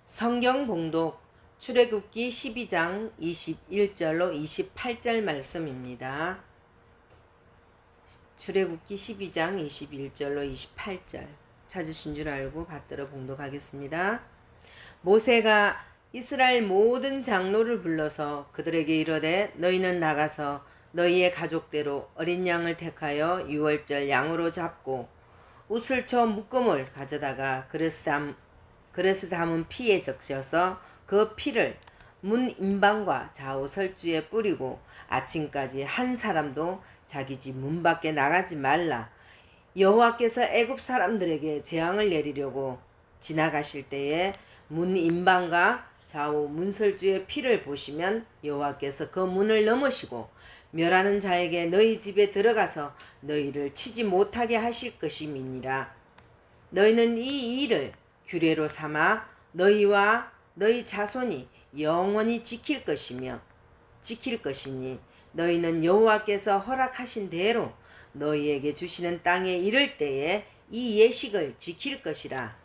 성경 봉독 출애굽기 12장 21절로 28절 말씀입니다. 출애굽기 12장 21절로 28절 찾으신 줄 알고 받들어 봉독하겠습니다. 모세가 이스라엘 모든 장로를 불러서 그들에게 이르되 너희는 나가서 너희의 가족대로 어린 양을 택하여 유월절 양으로 잡고 웃을 쳐 묶음을 가져다가 그릇에 담은 피에 적셔서 그 피를 문 임방과 좌우 설주에 뿌리고 아침까지 한 사람도 자기 집 문 밖에 나가지 말라. 여호와께서 애굽 사람들에게 재앙을 내리려고 지나가실 때에 문 임방과 좌우 문설주의 피를 보시면 여호와께서 그 문을 넘으시고 멸하는 자에게 너희 집에 들어가서 너희를 치지 못하게 하실 것임이니라. 너희는 이 일을 규례로 삼아 너희와 너희 자손이 영원히 지킬 것이니 너희는 여호와께서 허락하신 대로 너희에게 주시는 땅에 이를 때에 이 예식을 지킬 것이라.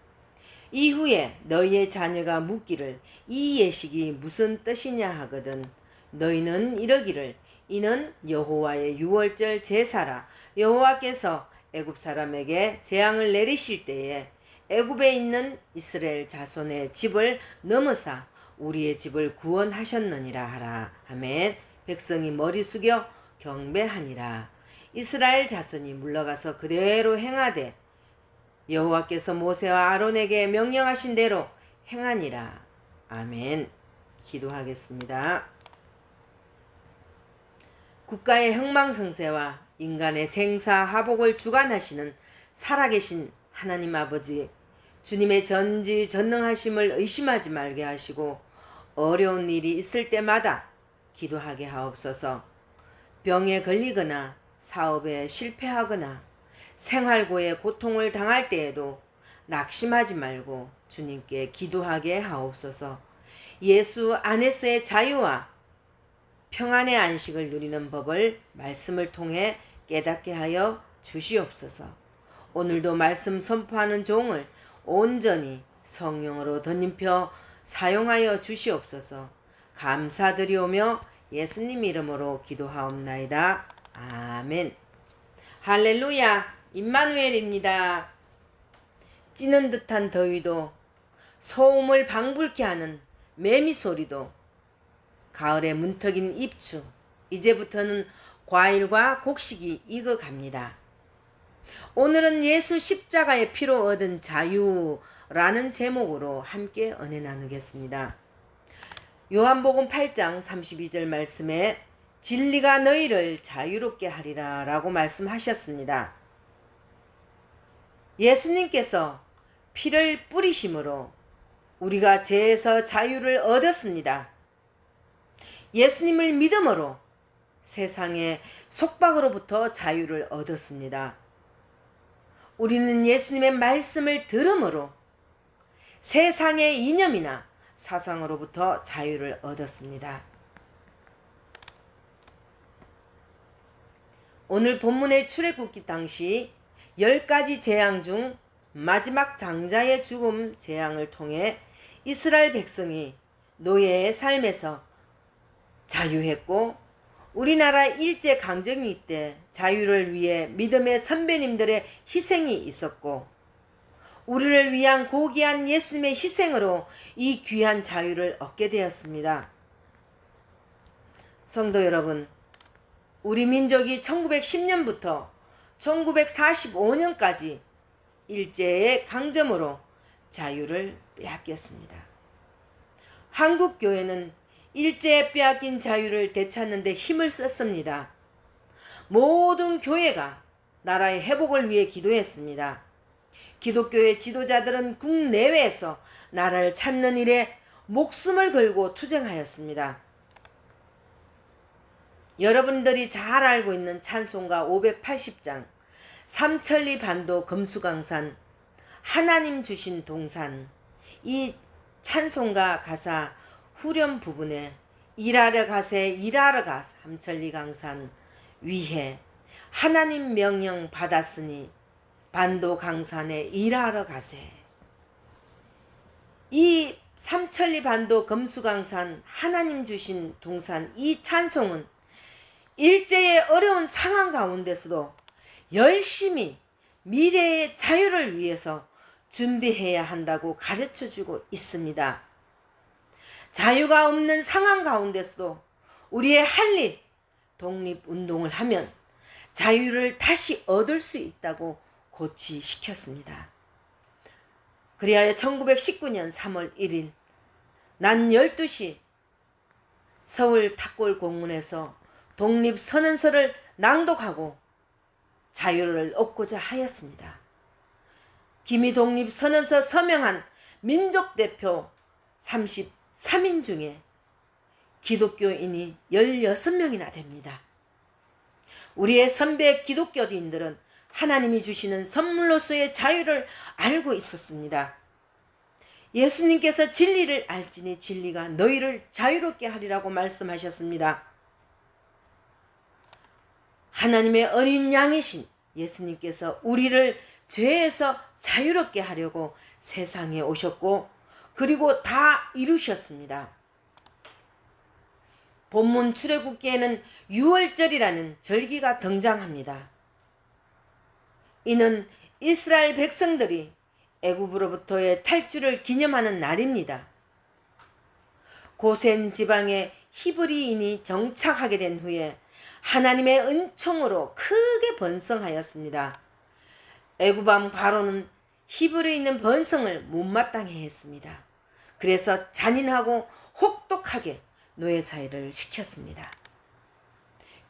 이후에 너희의 자녀가 묻기를 이 예식이 무슨 뜻이냐 하거든 너희는 이러기를 이는 여호와의 유월절 제사라. 여호와께서 애굽 사람에게 재앙을 내리실 때에 애굽에 있는 이스라엘 자손의 집을 넘으사 우리의 집을 구원하셨느니라 하라. 아멘. 백성이 머리 숙여 경배하니라. 이스라엘 자손이 물러가서 그대로 행하되 여호와께서 모세와 아론에게 명령하신 대로 행하니라. 아멘. 기도하겠습니다. 국가의 흥망성쇠와 인간의 생사하복을 주관하시는 살아계신 하나님 아버지, 주님의 전지전능하심을 의심하지 말게 하시고 어려운 일이 있을 때마다 기도하게 하옵소서. 병에 걸리거나 사업에 실패하거나 생활고의 고통을 당할 때에도 낙심하지 말고 주님께 기도하게 하옵소서. 예수 안에서의 자유와 평안의 안식을 누리는 법을 말씀을 통해 깨닫게 하여 주시옵소서. 오늘도 말씀 선포하는 종을 온전히 성령으로 덧입혀 사용하여 주시옵소서. 감사드리오며 예수님 이름으로 기도하옵나이다. 아멘. 할렐루야. 임마누엘입니다. 찌는 듯한 더위도 소음을 방불케 하는 매미 소리도 가을의 문턱인 입추, 이제부터는 과일과 곡식이 익어갑니다. 오늘은 예수 십자가의 피로 얻은 자유라는 제목으로 함께 은혜 나누겠습니다. 요한복음 8장 32절 말씀에 진리가 너희를 자유롭게 하리라 라고 말씀하셨습니다. 예수님께서 피를 뿌리심으로 우리가 죄에서 자유를 얻었습니다. 예수님을 믿음으로 세상의 속박으로부터 자유를 얻었습니다. 우리는 예수님의 말씀을 들음으로 세상의 이념이나 사상으로부터 자유를 얻었습니다. 오늘 본문의 출애굽기 당시 10가지 재앙 중 마지막 장자의 죽음 재앙을 통해 이스라엘 백성이 노예의 삶에서 자유했고 우리나라 일제강점기 때 자유를 위해 믿음의 선배님들의 희생이 있었고 우리를 위한 고귀한 예수님의 희생으로 이 귀한 자유를 얻게 되었습니다. 성도 여러분, 우리 민족이 1910년부터 1945년까지 일제의 강점으로 자유를 빼앗겼습니다. 한국교회는 일제에 빼앗긴 자유를 되찾는 데 힘을 썼습니다. 모든 교회가 나라의 회복을 위해 기도했습니다. 기독교의 지도자들은 국내외에서 나라를 찾는 일에 목숨을 걸고 투쟁하였습니다. 여러분들이 잘 알고 있는 찬송가 580장 삼천리 반도 금수강산 하나님 주신 동산, 이 찬송가 가사 후렴 부분에 일하러 가세 삼천리 강산 위해 하나님 명령 받았으니 반도 강산에 일하러 가세. 이 삼천리 반도 금수강산 하나님 주신 동산 이 찬송은 일제의 어려운 상황 가운데서도 열심히 미래의 자유를 위해서 준비해야 한다고 가르쳐주고 있습니다. 자유가 없는 상황 가운데서도 우리의 할 일, 독립운동을 하면 자유를 다시 얻을 수 있다고 고취시켰습니다. 그리하여 1919년 3월 1일 낮 12시 서울 탑골 공원에서 독립선언서를 낭독하고 자유를 얻고자 하였습니다. 기미 독립선언서 서명한 민족대표 33인 중에 기독교인이 16명이나 됩니다. 우리의 선배 기독교인들은 하나님이 주시는 선물로서의 자유를 알고 있었습니다. 예수님께서 진리를 알지니 진리가 너희를 자유롭게 하리라고 말씀하셨습니다. 하나님의 어린 양이신 예수님께서 우리를 죄에서 자유롭게 하려고 세상에 오셨고 그리고 다 이루셨습니다. 본문 출애굽기에는 유월절이라는 절기가 등장합니다. 이는 이스라엘 백성들이 애굽으로부터의 탈출을 기념하는 날입니다. 고센 지방에 히브리인이 정착하게 된 후에 하나님의 은총으로 크게 번성하였습니다. 애굽왕 바로는 히브리인은 번성을 못마땅해 했습니다. 그래서 잔인하고 혹독하게 노예사회를 시켰습니다.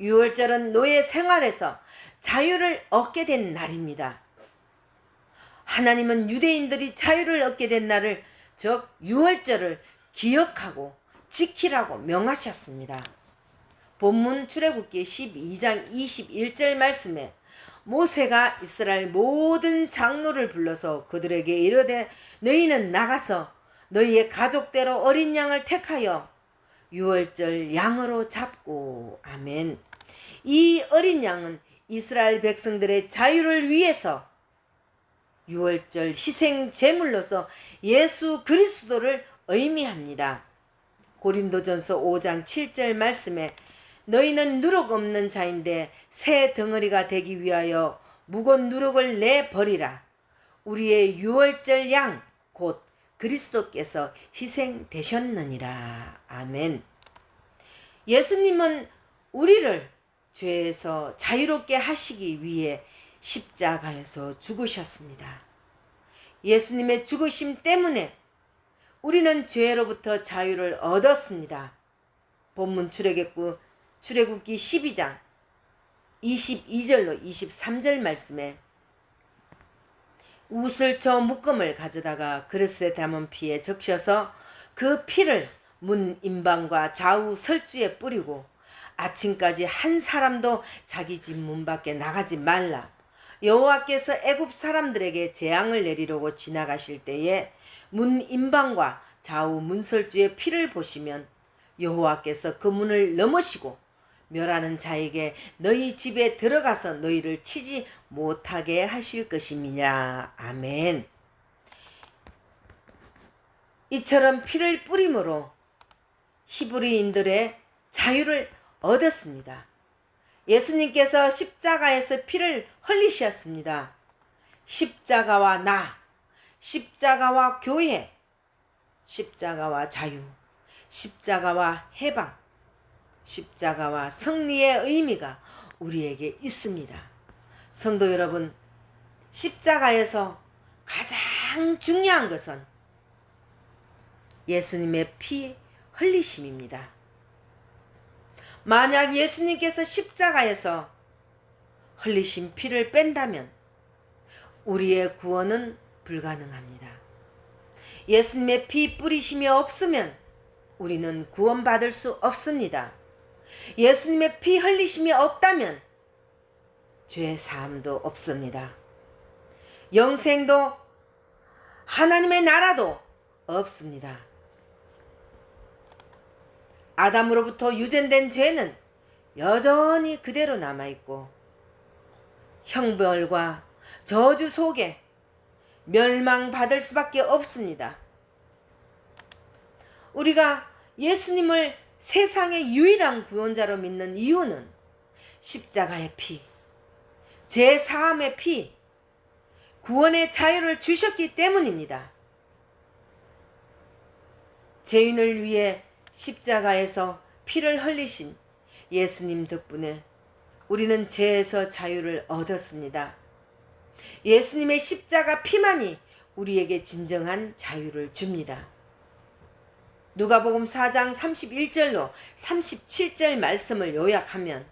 유월절은 노예 생활에서 자유를 얻게 된 날입니다. 하나님은 유대인들이 자유를 얻게 된 날을 즉 유월절을 기억하고 지키라고 명하셨습니다. 본문 출애굽기 12장 21절 말씀에 모세가 이스라엘 모든 장로를 불러서 그들에게 이르되 너희는 나가서 너희의 가족대로 어린 양을 택하여 유월절 양으로 잡고 아멘. 이 어린 양은 이스라엘 백성들의 자유를 위해서 유월절 희생 제물로서 예수 그리스도를 의미합니다. 고린도전서 5장 7절 말씀에 너희는 누룩 없는 자인데 새 덩어리가 되기 위하여 묵은 누룩을 내버리라. 우리의 유월절 양 곧 그리스도께서 희생되셨느니라. 아멘. 예수님은 우리를 죄에서 자유롭게 하시기 위해 십자가에서 죽으셨습니다. 예수님의 죽으심 때문에 우리는 죄로부터 자유를 얻었습니다. 본문 출애굽기 12장 22절로 23절 말씀에 웃을 저 묶음을 가져다가 그릇에 담은 피에 적셔서 그 피를 문 임방과 좌우 설주에 뿌리고 아침까지 한 사람도 자기 집 문 밖에 나가지 말라. 여호와께서 애굽 사람들에게 재앙을 내리려고 지나가실 때에 문 임방과 좌우 문설주의 피를 보시면 여호와께서 그 문을 넘으시고 멸하는 자에게 너희 집에 들어가서 너희를 치지 못하게 하실 것임이냐. 아멘. 이처럼 피를 뿌림으로 히브리인들의 자유를 얻었습니다. 예수님께서 십자가에서 피를 흘리셨습니다. 십자가와 나, 십자가와 교회, 십자가와 자유, 십자가와 해방, 십자가와 승리의 의미가 우리에게 있습니다. 성도 여러분, 십자가에서 가장 중요한 것은 예수님의 피 흘리심입니다. 만약 예수님께서 십자가에서 흘리신 피를 뺀다면 우리의 구원은 불가능합니다. 예수님의 피 뿌리심이 없으면 우리는 구원받을 수 없습니다. 예수님의 피 흘리심이 없다면 죄 사함도 없습니다. 영생도 하나님의 나라도 없습니다. 아담으로부터 유전된 죄는 여전히 그대로 남아있고 형벌과 저주 속에 멸망받을 수밖에 없습니다. 우리가 예수님을 세상의 유일한 구원자로 믿는 이유는 십자가의 피, 제사함의 피, 구원의 자유를 주셨기 때문입니다. 죄인을 위해 십자가에서 피를 흘리신 예수님 덕분에 우리는 죄에서 자유를 얻었습니다. 예수님의 십자가 피만이 우리에게 진정한 자유를 줍니다. 누가복음 4장 31절로 37절 말씀을 요약하면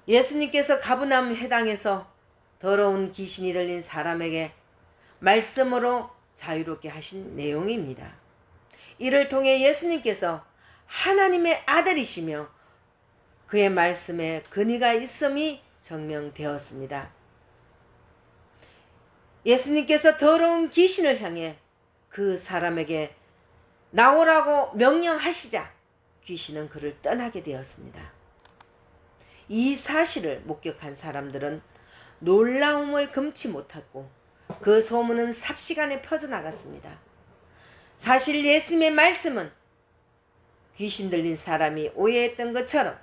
예수님께서 가브나움 회당에서 더러운 귀신이 들린 사람에게 말씀으로 자유롭게 하신 내용입니다. 이를 통해 예수님께서 하나님의 아들이시며 그의 말씀에 근위가 있음이 증명되었습니다. 예수님께서 더러운 귀신을 향해 그 사람에게 나오라고 명령하시자 귀신은 그를 떠나게 되었습니다. 이 사실을 목격한 사람들은 놀라움을 금치 못하고 그 소문은 삽시간에 퍼져나갔습니다. 사실 예수님의 말씀은 귀신 들린 사람이 오해했던 것처럼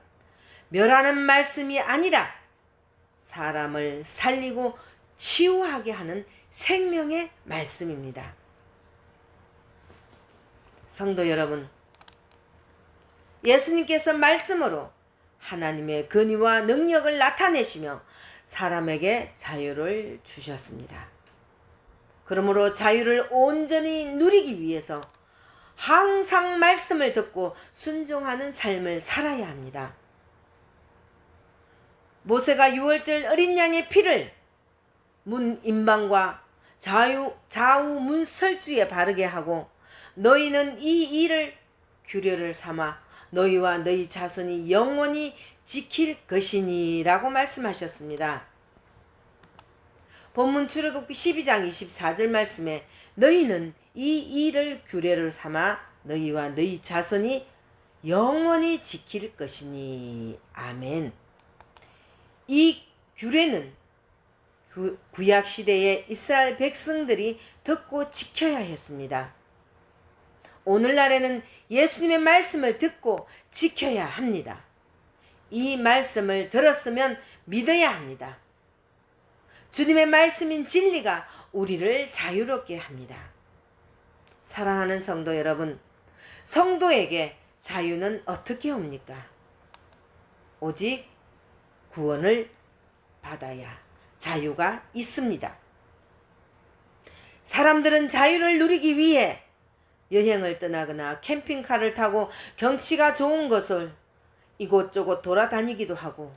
멸하는 말씀이 아니라 사람을 살리고 치유하게 하는 생명의 말씀입니다. 성도 여러분, 예수님께서 말씀으로 하나님의 권위와 능력을 나타내시며 사람에게 자유를 주셨습니다. 그러므로 자유를 온전히 누리기 위해서 항상 말씀을 듣고 순종하는 삶을 살아야 합니다. 모세가 유월절 어린 양의 피를 문 임방과 좌우 문설주에 바르게 하고 너희는 이 일을 규례를 삼아 너희와 너희 자손이 영원히 지킬 것이니 라고 말씀하셨습니다. 본문 출애굽기 12장 24절 말씀에 너희는 이 일을 규례를 삼아 너희와 너희 자손이 영원히 지킬 것이니. 아멘. 이 규례는 구약시대의 이스라엘 백성들이 듣고 지켜야 했습니다. 오늘날에는 예수님의 말씀을 듣고 지켜야 합니다. 이 말씀을 들었으면 믿어야 합니다. 주님의 말씀인 진리가 우리를 자유롭게 합니다. 사랑하는 성도 여러분, 성도에게 자유는 어떻게 옵니까? 오직 구원을 받아야 자유가 있습니다. 사람들은 자유를 누리기 위해 여행을 떠나거나 캠핑카를 타고 경치가 좋은 곳을 이곳저곳 돌아다니기도 하고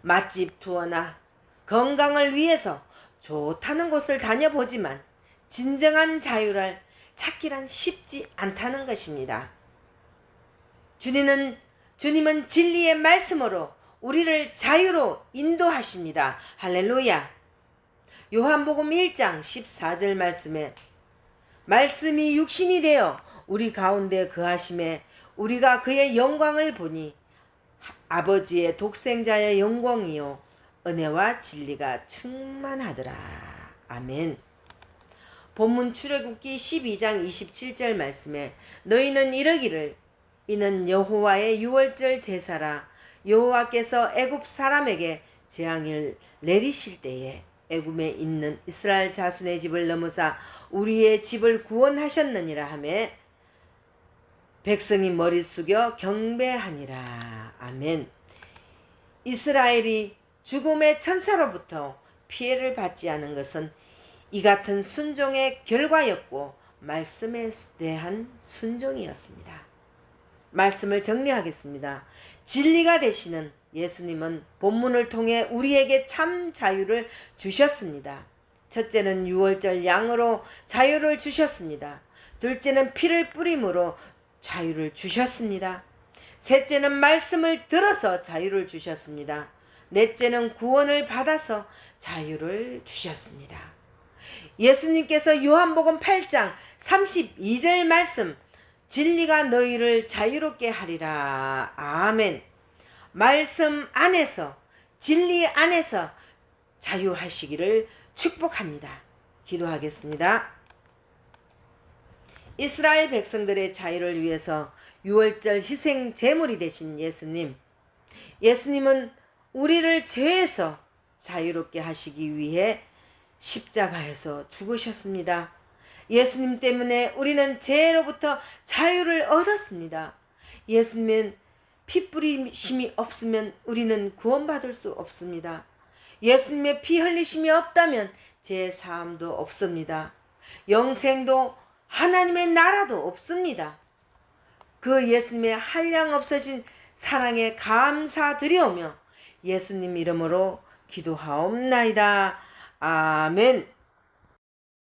맛집 투어나 건강을 위해서 좋다는 곳을 다녀보지만 진정한 자유를 찾기란 쉽지 않다는 것입니다. 주님은 진리의 말씀으로 우리를 자유로 인도하십니다. 할렐루야. 요한복음 1장 14절 말씀에 말씀이 육신이 되어 우리 가운데 거하심에 우리가 그의 영광을 보니 아버지의 독생자의 영광이요 은혜와 진리가 충만하더라. 아멘. 본문 출애굽기 12장 27절 말씀에 너희는 이르기를 이는 여호와의 유월절 제사라. 여호와께서 애굽 사람에게 재앙을 내리실 때에 애굽에 있는 이스라엘 자손의 집을 넘어사 우리의 집을 구원하셨느니라 하매 백성이 머리 숙여 경배하니라. 아멘. 이스라엘이 죽음의 천사로부터 피해를 받지 않은 것은 이 같은 순종의 결과였고 말씀에 대한 순종이었습니다. 말씀을 정리하겠습니다. 진리가 되시는 예수님은 본문을 통해 우리에게 참 자유를 주셨습니다. 첫째는 유월절 양으로 자유를 주셨습니다. 둘째는 피를 뿌림으로 자유를 주셨습니다. 셋째는 말씀을 들어서 자유를 주셨습니다. 넷째는 구원을 받아서 자유를 주셨습니다. 예수님께서 요한복음 8장 32절 말씀 진리가 너희를 자유롭게 하리라. 아멘. 말씀 안에서 진리 안에서 자유하시기를 축복합니다. 기도하겠습니다. 이스라엘 백성들의 자유를 위해서 유월절 희생 제물이 되신 예수님. 예수님은 우리를 죄에서 자유롭게 하시기 위해 십자가에서 죽으셨습니다. 예수님 때문에 우리는 죄로부터 자유를 얻었습니다. 예수님은 피 뿌리심이 없으면 우리는 구원받을 수 없습니다. 예수님의 피 흘리심이 없다면 죄 사함도 없습니다. 영생도 하나님의 나라도 없습니다. 그 예수님의 한량 없으신 사랑에 감사드리오며 예수님 이름으로 기도하옵나이다. 아멘.